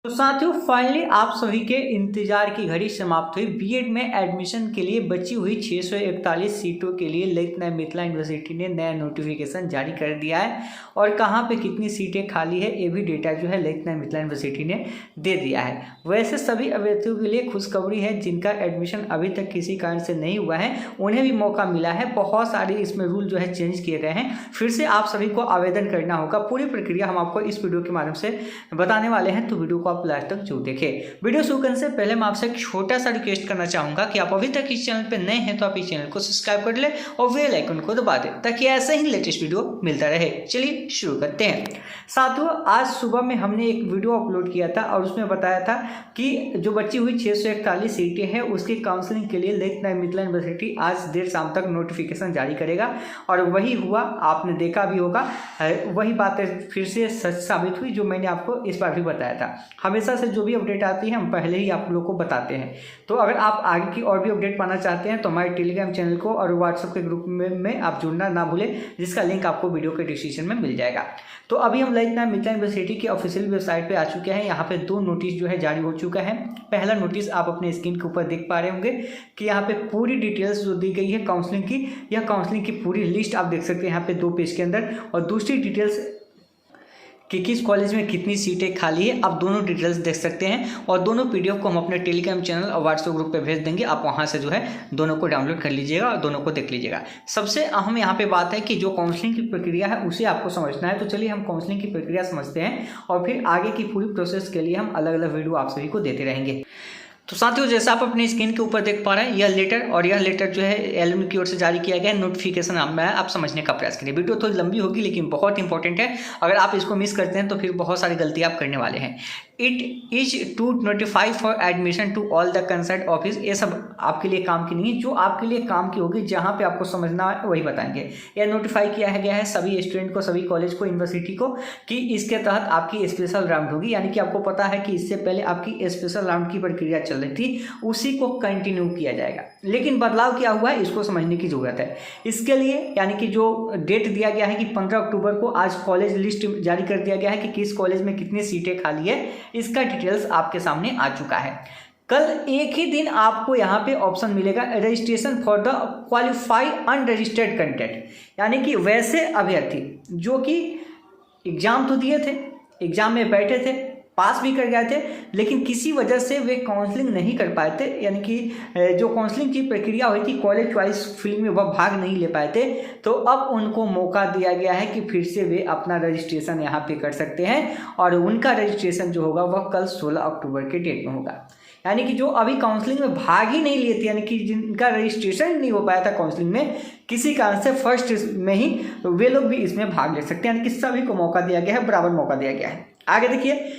तो साथियों फाइनली आप सभी के इंतजार की घड़ी समाप्त हुई। बीएड में एडमिशन के लिए बची हुई 641 सीटों के लिए लेकिन मिथिला यूनिवर्सिटी ने नया नोटिफिकेशन जारी कर दिया है और कहां पे कितनी सीटें खाली है ये भी डेटा जो है लेकिन मिथिला यूनिवर्सिटी ने दे दिया है। वैसे सभी अभ्यर्थियों के लिए खुशखबरी है जिनका एडमिशन अभी तक किसी कारण से नहीं हुआ है उन्हें भी मौका मिला है। बहुत सारे इसमें रूल जो है चेंज किए गए हैं, फिर से आप सभी को आवेदन करना होगा। पूरी प्रक्रिया हम आपको इस वीडियो के माध्यम से बताने वाले हैं, तो वीडियो को आप लास्ट तक जरूर देखें। वीडियो शुरू करने से पहले मैं आपसे एक छोटा सा रिक्वेस्ट करना चाहूंगा कि आप अभी तक इस चैनल पे नए हैं तो आप इस चैनल को सब्सक्राइब कर ले और बेल आइकन को दबा दें ताकि ऐसे ही लेटेस्ट वीडियो मिलता रहे। चलिए शुरू करते हैं। साथियों आज सुबह में हमने एक वीडियो अपलोड किया था और उसमें बताया था कि जो बची हुई 641 सीटें हैं उसकी काउंसलिंग के लिए लेकिन मिथिला यूनिवर्सिटी आज देर शाम तक नोटिफिकेशन जारी करेगा और वही हुआ, आपने देखा भी होगा। वही बातें फिर से सच साबित हुई जो मैंने आपको इस बार भी बताया था। हमेशा से जो भी अपडेट आती है हम पहले ही आप लोगों को बताते हैं। तो अगर आप आगे की और भी अपडेट पाना चाहते हैं तो हमारे टेलीग्राम चैनल को और व्हाट्सएप के ग्रुप में आप जुड़ना ना भूलें, जिसका लिंक आपको वीडियो के डिस्क्रिप्शन में मिल जाएगा। तो अभी हम मिथिला यूनिवर्सिटी की ऑफिशियल वेबसाइट पे आ चुके हैं। यहाँ पे 2 नोटिस जो है जारी हो चुका है। पहला नोटिस आप अपने स्क्रीन के ऊपर देख पा रहे होंगे कि यहाँ पे पूरी डिटेल्स जो दी गई है काउंसलिंग की, यह काउंसलिंग की पूरी लिस्ट आप देख सकते हैं यहाँ पे 2 पेज के अंदर। और दूसरी डिटेल्स कि किस कॉलेज में कितनी सीटें खाली है, आप दोनों डिटेल्स देख सकते हैं। और दोनों पीडीएफ को हम अपने टेलीग्राम चैनल और व्हाट्सएप ग्रुप पे भेज देंगे, आप वहां से जो है दोनों को डाउनलोड कर लीजिएगा और दोनों को देख लीजिएगा। सबसे अहम यहाँ पे बात है कि जो काउंसलिंग की प्रक्रिया है उसे आपको समझना है। तो चलिए हम काउंसलिंग की प्रक्रिया समझते हैं और फिर आगे की पूरी प्रोसेस के लिए हम अलग अलग वीडियो आप सभी को देते रहेंगे। तो साथियों जैसा आप अपनी स्क्रीन के ऊपर देख पा रहे हैं यह लेटर जो है एलएमयू की ओर से जारी किया गया है। नोटिफिकेशन आप समझने का प्रयास करिए। वीडियो थोड़ी लंबी होगी लेकिन बहुत इंपॉर्टेंट है। अगर आप इसको मिस करते हैं तो फिर बहुत सारी गलती आप करने वाले हैं। It is to notify for admission to all the concern office. ये सब आपके लिए काम की नहीं है, जो आपके लिए काम की होगी जहां पे आपको समझना है वही बताएंगे। यह नोटिफाई किया गया है सभी स्टूडेंट को, सभी कॉलेज को, यूनिवर्सिटी को कि इसके तहत आपकी स्पेशल राउंड होगी। यानी कि आपको पता है कि इससे पहले आपकी स्पेशल राउंड की प्रक्रिया चल रही थी, उसी को कंटिन्यू किया जाएगा। लेकिन बदलाव क्या हुआ है इसको समझने की जरूरत है। इसके लिए यानी कि जो डेट दिया गया है कि 15 अक्टूबर को आज कॉलेज लिस्ट जारी कर दिया गया है कि किस कॉलेज में कितनी सीटें खाली है, इसका डिटेल्स आपके सामने आ चुका है। कल एक ही दिन आपको यहाँ पे ऑप्शन मिलेगा registration for the qualified unregistered candidate, यानी कि वैसे अभ्यर्थी जो कि एग्जाम तो दिए थे, एग्जाम में बैठे थे, पास भी कर गए थे, लेकिन किसी वजह से वे काउंसलिंग नहीं कर पाए थे। यानी कि जो काउंसलिंग की प्रक्रिया हुई थी कॉलेज चॉइस फील्ड में वह भाग नहीं ले पाए थे। तो अब उनको मौका दिया गया है कि फिर से वे अपना रजिस्ट्रेशन यहाँ पे कर सकते हैं और उनका रजिस्ट्रेशन जो होगा वह कल 16 अक्टूबर के डेट में होगा। यानी कि जो अभी काउंसलिंग में भाग ही नहीं लिए थे, यानी कि जिनका रजिस्ट्रेशन नहीं हो पाया था काउंसलिंग में किसी कारण से फर्स्ट में ही, तो वे लोग भी इसमें भाग ले सकते हैं। यानी कि सभी को मौका दिया गया है, बराबर मौका दिया गया है। आगे देखिए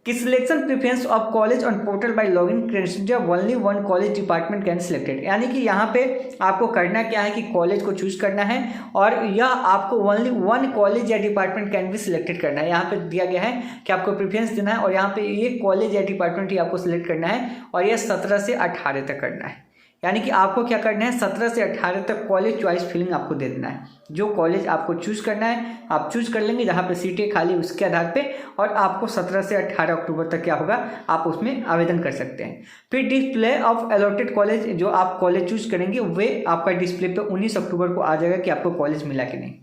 कि selection preference of college on portal bye login credential only one college department can selected. यानी कि यहाँ पे आपको करना क्या है कि कॉलेज को चूज करना है और यह आपको ओनली वन कॉलेज या डिपार्टमेंट कैन भी सिलेक्टेड करना है। यहाँ पे दिया गया है कि आपको प्रेफरेंस देना है और यहाँ पे ये कॉलेज या डिपार्टमेंट ही आपको सिलेक्ट करना है और यह 17 से 18 तक करना है। यानी कि आपको क्या करना है 17 से 18 तक कॉलेज चॉइस फिलिंग आपको दे देना है। जो कॉलेज आपको चूज करना है आप चूज कर लेंगे जहाँ पे सीटें खाली उसके आधार पे, और आपको 17 से 18 अक्टूबर तक क्या होगा आप उसमें आवेदन कर सकते हैं। फिर डिस्प्ले ऑफ अलॉटेड कॉलेज, जो आप कॉलेज चूज करेंगे वे आपका डिस्प्ले पे 19 अक्टूबर को आ जाएगा कि आपको कॉलेज मिला कि नहीं।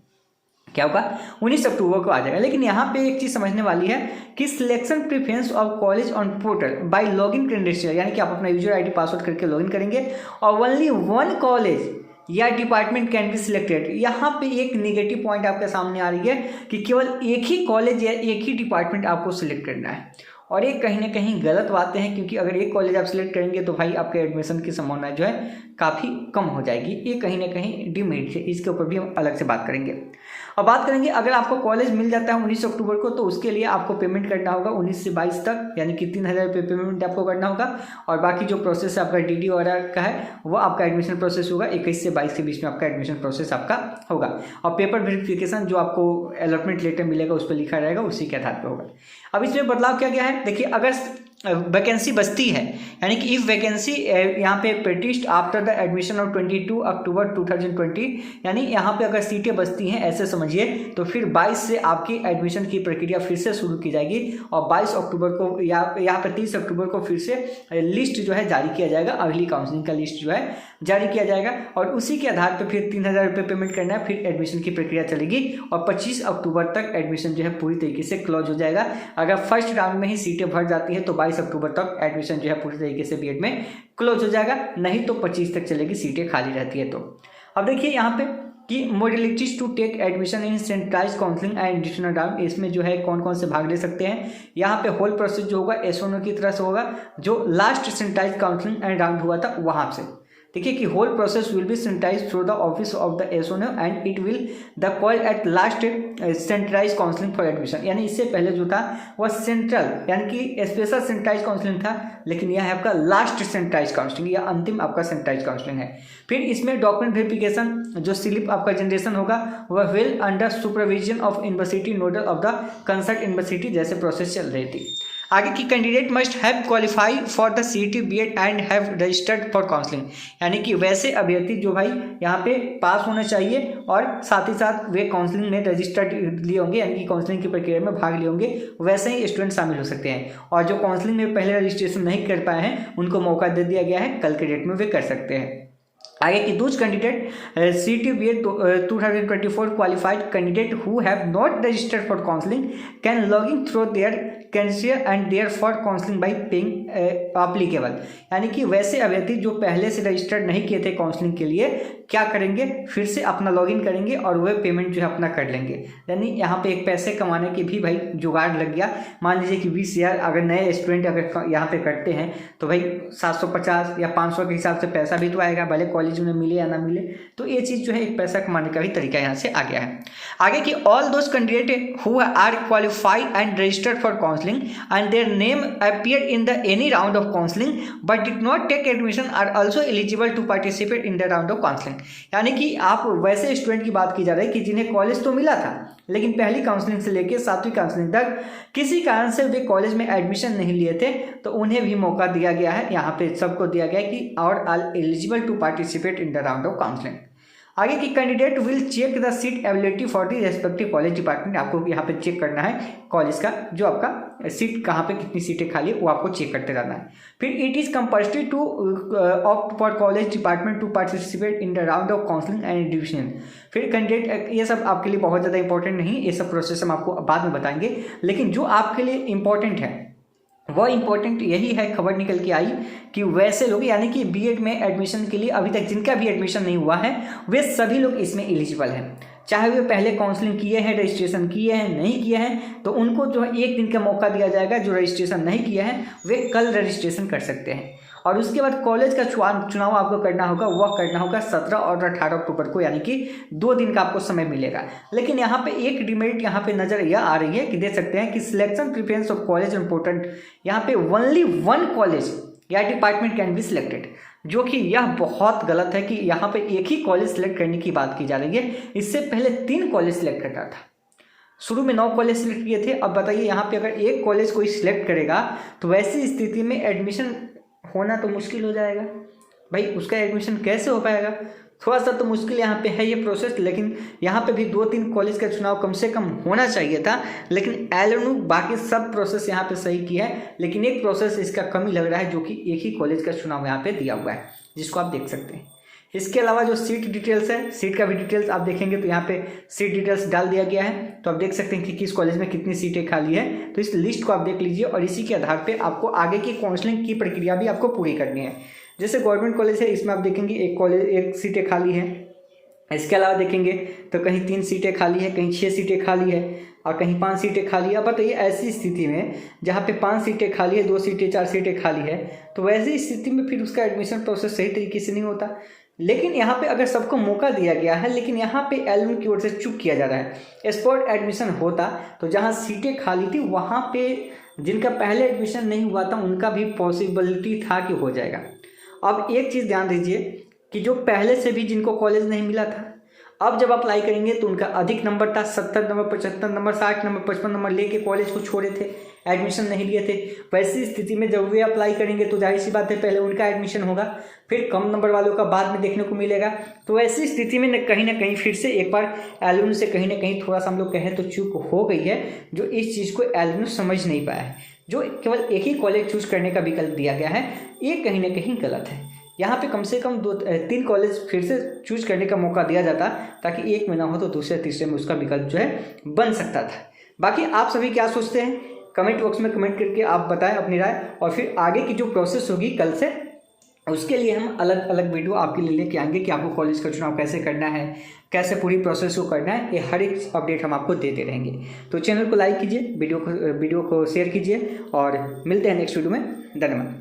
क्या होगा 19 अक्टूबर को आ जाएगा। लेकिन यहाँ पे एक चीज समझने वाली है कि selection preference of college on portal bye login credential, यानी कि आप अपना यूजर आईडी पासवर्ड करके लॉगिन करेंगे और ओनली वन कॉलेज या डिपार्टमेंट कैन बी सिलेक्टेड। यहाँ पे एक नेगेटिव पॉइंट आपके सामने आ रही है कि केवल एक ही कॉलेज या एक ही डिपार्टमेंट आपको सिलेक्ट करना है, और ये कहीं ना कहीं गलत बातें हैं क्योंकि अगर एक कॉलेज आप सिलेक्ट करेंगे तो भाई आपके एडमिशन की संभावना जो है काफ़ी कम हो जाएगी। ये कहीं ना कहीं डिमेरिट है, इसके ऊपर भी हम अलग से बात करेंगे। अब बात करेंगे अगर आपको कॉलेज मिल जाता है 19 अक्टूबर को तो उसके लिए आपको पेमेंट करना होगा 19 से 22 तक, यानी कि 3000 रुपये पेमेंट आपको करना होगा। और बाकी जो प्रोसेस आपका डीडी वगैरह का है वो आपका एडमिशन प्रोसेस होगा 21 से 22 के बीच में आपका एडमिशन प्रोसेस आपका होगा। और पेपर वेरिफिकेशन जो आपको अलॉटमेंट लेटर मिलेगा उस पर लिखा रहेगा उसी के आधार पर होगा। अब इसमें बदलाव क्या गया है देखिए, अगर वैकेंसी बचती है, यानी कि इफ़ वैकेंसी यहाँ पे पेटिस्ट आफ्टर द एडमिशन ऑफ 22 अक्टूबर 2020, यानी यहाँ पे अगर सीटें बचती हैं ऐसे समझिए, तो फिर 22 से आपकी एडमिशन की प्रक्रिया फिर से शुरू की जाएगी और 22 अक्टूबर को यहाँ पे 30 अक्टूबर को फिर से लिस्ट जो है जारी किया जाएगा, अगली काउंसलिंग का लिस्ट जो है जारी किया जाएगा और उसी के आधार पर फिर 3000 रुपये पेमेंट करना है, फिर एडमिशन की प्रक्रिया चलेगी और 25 अक्टूबर तक एडमिशन जो है पूरी तरीके से क्लोज हो जाएगा। अगर फर्स्ट राउंड में ही सीटें भर जाती है तो 22 अक्टूबर तक एडमिशन जो है पूरी तरीके से बीएड में क्लोज हो जाएगा, नहीं तो 25 तक चलेगी, सीटें खाली रहती है। तो अब देखिए यहाँ पे कि modalities to take admission in centralize counselling and additional round, इसमें जो है कौन कौन से भाग ले सकते हैं। यहाँ पे होल प्रोसेस जो होगा एसओनो की तरह से होगा, जो last centralise counselling and round हुआ था वहाँ से। देखिए कि whole process will be centralise through the office of the एसओनो and it will the call at last centralise counselling for admission, यानी इससे पहले जो था वह सेंट्रल यानी कि स्पेशल सेंट्रलाइज काउंसलिंग था, लेकिन यह है आपका लास्ट सेंट्रलाइज काउंसलिंग या अंतिम आपका सेंट्रलाइज काउंसलिंग है। फिर इसमें डॉक्यूमेंट वेरिफिकेशन जो स्लिप आपका जनरेशन होगा वह will under supervision of university nodal of the concert university, जैसे प्रोसेस चल रही थी। आगे की candidate must have qualify for the CET B Ed and have registered for counselling, यानी कि वैसे अभ्यर्थी जो भाई यहाँ पे पास होना चाहिए और साथ ही साथ वे काउंसलिंग में रजिस्टर्ड लिए होंगे, यानी कि काउंसलिंग की प्रक्रिया में भाग लिए होंगे, वैसे ही स्टूडेंट शामिल हो सकते हैं। और जो काउंसलिंग में पहले रजिस्ट्रेशन नहीं कर पाए हैं उनको मौका दे दिया गया है, कल के डेट में वे कर सकते हैं। आगे की दूसरे candidate CET BEd 2024 qualified candidate who have not registered for counselling can logging through their कैंसियर and their for counselling by paying applicable, यानी कि वैसे अभ्यर्थी जो पहले से रजिस्टर्ड नहीं किए थे काउंसलिंग के लिए क्या करेंगे, फिर से अपना लॉगिन करेंगे और वे पेमेंट जो है अपना कर लेंगे। यानी यहाँ पे एक पैसे कमाने की भी भाई जुगाड़ लग गया। मान लीजिए कि 20,000 अगर नए स्टूडेंट अगर यहाँ पे करते हैं तो भाई 750 या 500 के हिसाब से पैसा भी तो आएगा, भले कॉलेज में मिले या ना मिले, तो ये चीज़ जो है एक पैसा कमाने का भी तरीका यहाँ से आ गया है। आगे की all those candidate who are qualified and registered for counselling and their name appear in the any round of counselling but did not take admission are also eligible to participate in the round of counselling, यानी कि आप वैसे student की बात की जा रही है कि जिन्हें कॉलेज तो मिला था लेकिन पहली काउंसलिंग से लेकर 7वीं काउंसलिंग तक किसी कारण से वे कॉलेज में एडमिशन नहीं लिए थे, तो उन्हें भी मौका दिया गया है। यहाँ पे सबको दिया गया है कि और are eligible to participate in the round of counselling. आगे की candidate will check the seat ability for the respective college department, आपको यहाँ पे चेक करना है कॉलेज का जो आपका सीट कहाँ पे कितनी सीटें खाली है वो आपको चेक करते रहना है। फिर it is compulsory to opt for college department to participate in the round of counselling and division. फिर कैंडिडेट ये सब आपके लिए बहुत ज़्यादा इंपॉर्टेंट नहीं, ये सब प्रोसेस हम आपको बाद में बताएंगे, लेकिन जो आपके लिए इंपॉर्टेंट है वह इंपॉर्टेंट यही है, खबर निकल के आई कि वैसे लोग यानी कि बीएड में एडमिशन के लिए अभी तक जिनका भी एडमिशन नहीं हुआ है वे सभी लोग इसमें एलिजिबल हैं, चाहे वे पहले काउंसलिंग किए हैं, रजिस्ट्रेशन किए हैं, नहीं किए हैं, तो उनको जो है 1 दिन का मौका दिया जाएगा। जो रजिस्ट्रेशन नहीं किए हैं वे कल रजिस्ट्रेशन कर सकते हैं और उसके बाद कॉलेज का चुनाव आपको करना होगा, वह करना होगा 17 और 18 अक्टूबर को, यानी कि 2 दिन का आपको समय मिलेगा। लेकिन यहाँ पे एक डिमेरिट यहाँ पे नज़र यह आ रही है कि देख सकते हैं कि selection preference of college important, यहाँ पे ओनली 1 कॉलेज या डिपार्टमेंट कैन बी सिलेक्टेड, जो कि यह बहुत गलत है कि यहाँ पे एक ही कॉलेज सिलेक्ट करने की बात की जा रही है। इससे पहले 3 कॉलेज सिलेक्ट करता था, शुरू में 9 कॉलेज सिलेक्ट किए थे। अब बताइए यहाँ पे अगर 1 कॉलेज कोई सिलेक्ट करेगा तो वैसी स्थिति में एडमिशन होना तो मुश्किल हो जाएगा भाई, उसका एडमिशन कैसे हो पाएगा। थोड़ा सा तो मुश्किल यहाँ पे है ये प्रोसेस, लेकिन यहाँ पे भी 2-3 कॉलेज का चुनाव कम से कम होना चाहिए था। लेकिन एलएनयू बाकी सब प्रोसेस यहाँ पे सही किया है, लेकिन एक प्रोसेस इसका कमी लग रहा है जो कि एक ही कॉलेज का चुनाव यहाँ पे दिया हुआ है, जिसको आप देख सकते हैं। इसके अलावा जो सीट डिटेल्स है, सीट का भी डिटेल्स आप देखेंगे तो यहाँ पे सीट डिटेल्स डाल दिया गया है, तो आप देख सकते हैं कि किस कॉलेज में कितनी सीटें खाली है। तो इस लिस्ट को आप देख लीजिए और इसी के आधार पे आपको आगे की काउंसलिंग की प्रक्रिया भी आपको पूरी करनी है। जैसे गवर्नमेंट कॉलेज है, इसमें आप देखेंगे 1 सीटें खाली है। इसके अलावा देखेंगे तो कहीं 3 सीटें खाली है, कहीं 6 सीटें खाली है और कहीं 5 सीटें खाली है। बताइए ऐसी स्थिति में जहाँ पे 5 सीटें खाली है, 2 सीटें 4 सीटें खाली है, तो वैसी स्थिति में फिर उसका एडमिशन प्रोसेस सही तरीके से नहीं होता। लेकिन यहाँ पे अगर सबको मौका दिया गया है, लेकिन यहाँ पे एलएनयू की ओर से चुप किया जा रहा है। स्पॉट एडमिशन होता तो जहाँ सीटें खाली थी वहाँ पे जिनका पहले एडमिशन नहीं हुआ था उनका भी पॉसिबिलिटी था कि हो जाएगा। अब एक चीज़ ध्यान दीजिए कि जो पहले से भी जिनको कॉलेज नहीं मिला था, अब जब अप्लाई करेंगे तो उनका अधिक नंबर था, 70 नंबर, 75 नंबर, 60 नंबर, 55 नंबर लेके कॉलेज को छोड़े थे। एडमिशन नहीं लिए थे। वैसी स्थिति में जब वे अप्लाई करेंगे तो जाहिर सी बात है पहले उनका एडमिशन होगा, फिर कम नंबर वालों का बाद में देखने को मिलेगा। तो ऐसी स्थिति में कहीं ना कहीं फिर से एक बार एलुमनी से कहीं ना कहीं थोड़ा सा हम लोग कहें तो चूक हो गई है, जो इस चीज़ को एलुमनी समझ नहीं पाया है। जो केवल एक ही कॉलेज चूज करने का विकल्प दिया गया है, ये कहीं ना कहीं गलत है। यहाँ पे कम से कम 2-3 कॉलेज फिर से चूज करने का मौका दिया जाता, ताकि एक में ना हो तो दूसरे तीसरे में उसका विकल्प जो है बन सकता था। बाकी आप सभी क्या सोचते हैं, कमेंट बॉक्स में कमेंट करके आप बताएं अपनी राय। और फिर आगे की जो प्रोसेस होगी कल से, उसके लिए हम अलग अलग वीडियो आपके लिए लेके आएंगे कि आपको कॉलेज का चुनाव कैसे करना है, कैसे पूरी प्रोसेस को करना है, ये हर एक अपडेट हम आपको देते रहेंगे। तो चैनल को लाइक कीजिए, वीडियो को शेयर कीजिए और मिलते हैं नेक्स्ट वीडियो में। धन्यवाद।